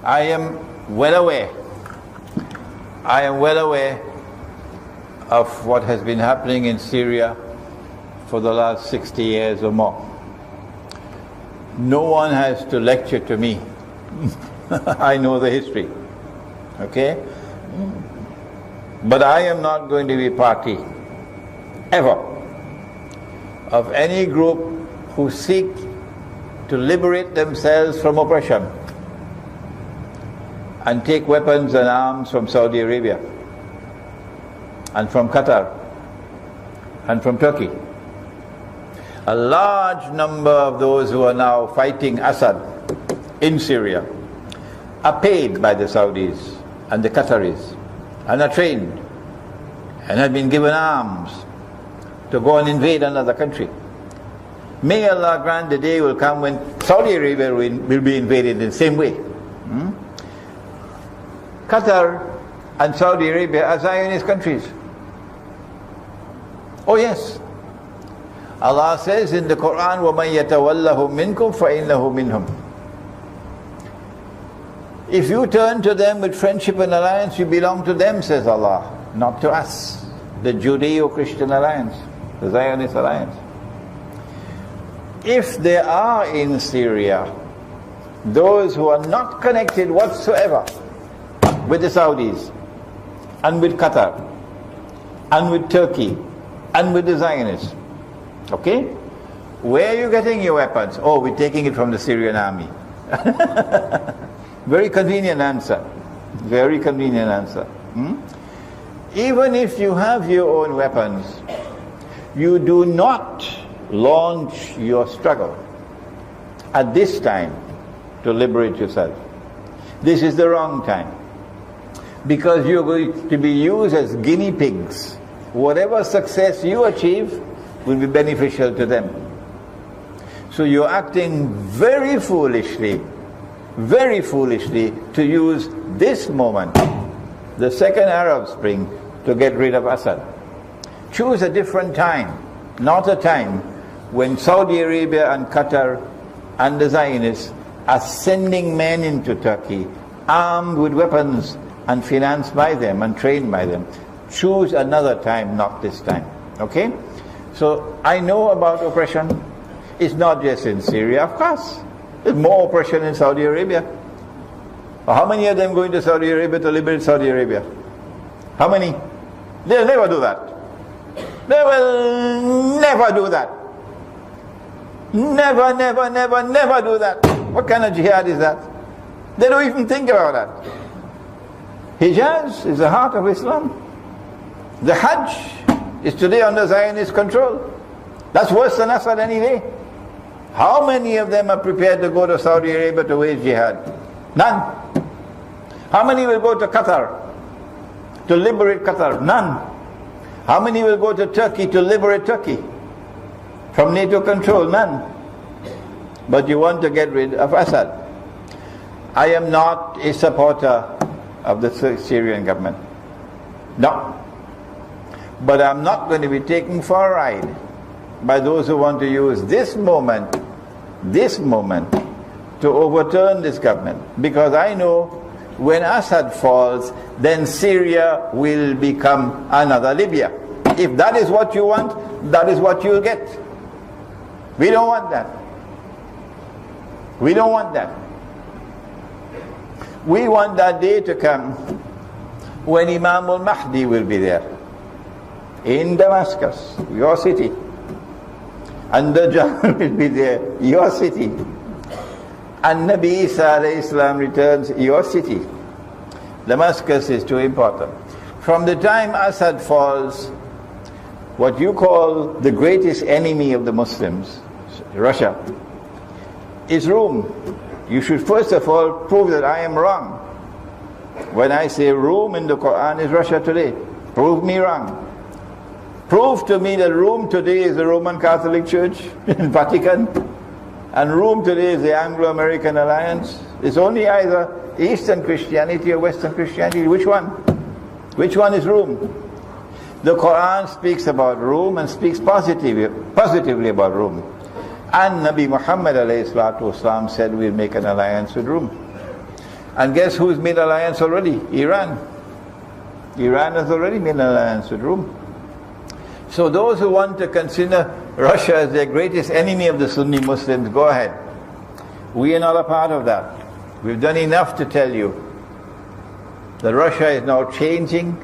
I am well aware of what has been happening in Syria for the last 60 years or more. No one has to lecture to me. I know the history. Okay? But I am not going to be party, ever, of any group who seek to liberate themselves from oppression and take weapons and arms from Saudi Arabia and from Qatar and from Turkey. A large number of those who are now fighting Assad in Syria are paid by the Saudis and the Qataris and are trained and have been given arms to go and invade another country. May Allah grant the day will come when Saudi Arabia will be invaded in the same way. Qatar and Saudi Arabia are Zionist countries. Oh yes. Allah says in the Quran, وَمَنْ يَتَوَلَّهُمْ مِنْكُمْ فَإِنَّهُ مِنْهُمْ. If you turn to them with friendship and alliance, you belong to them, says Allah, not to us, the Judeo-Christian alliance, the Zionist alliance. If there are in Syria those who are not connected whatsoever with the Saudis and with Qatar and with Turkey and with the Zionists, okay? Where are you getting your weapons? Oh, we're taking it from the Syrian army. Very convenient answer. Very convenient answer. Even if you have your own weapons, you do not launch your struggle at this time to liberate yourself. This is the wrong time. Because you're going to be used as guinea pigs. Whatever success you achieve will be beneficial to them. So you're acting very foolishly to use this moment, the second Arab Spring, to get rid of Assad. Choose a different time, not a time when Saudi Arabia and Qatar and the Zionists are sending men into Turkey armed with weapons and financed by them and trained by them. Choose another time, not this time. Okay? So I know about oppression. It's not just in Syria, of course. There's more oppression in Saudi Arabia. How many of them going to Saudi Arabia to liberate Saudi Arabia? How many? They'll never do that. They will never do that. Never, never, never, never do that. What kind of jihad is that? They don't even think about that. Hijaz is the heart of Islam. The Hajj is today under Zionist control. That's worse than Assad anyway. How many of them are prepared to go to Saudi Arabia to wage jihad? None. How many will go to Qatar to liberate Qatar? None. How many will go to Turkey to liberate Turkey from NATO control? None. But you want to get rid of Assad. I am not a supporter of the Syrian government. No. But I'm not going to be taken for a ride by those who want to use this moment to overturn this government. Because I know when Assad falls, then Syria will become another Libya. If that is what you want, that is what you'll get. We don't want that. We don't want that. We want that day to come when Imam al-Mahdi will be there in Damascus, your city. And Dajjal will be there, your city. And Nabi Isa alayhi salam returns, your city. Damascus is too important. From the time Assad falls, what you call the greatest enemy of the Muslims, Russia, is Rome. You should first of all prove that I am wrong. When I say Rome in the Quran is Russia today, prove me wrong. Prove to me that Rome today is the Roman Catholic Church in Vatican, and Rome today is the Anglo-American Alliance. It's only either Eastern Christianity or Western Christianity. Which one? Which one is Rome? The Quran speaks about Rome and speaks positively about Rome. And Nabi Muhammad alayhi salatu wasalam said we'll make an alliance with Rome. And guess who's made alliance already? Iran. Iran has already made an alliance with Rome. So those who want to consider Russia as their greatest enemy of the Sunni Muslims, go ahead. We are not a part of that. We've done enough to tell you that Russia is now changing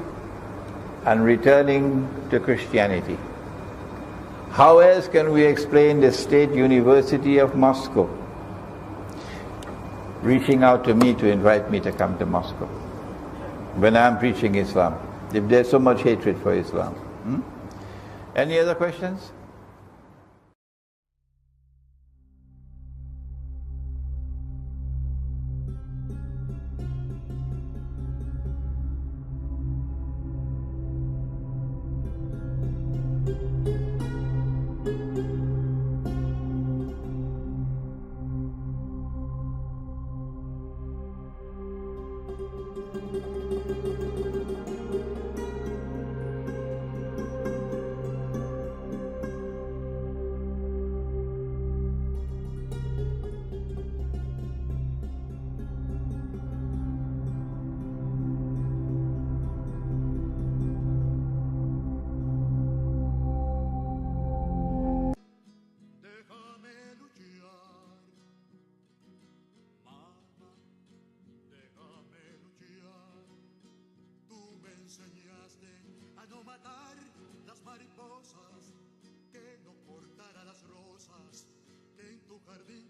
and returning to Christianity. How else can we explain the State University of Moscow reaching out to me to invite me to come to Moscow when I'm preaching Islam, if there's so much hatred for Islam? Any other questions? No matar las mariposas, que no cortara las rosas, que en tu jardín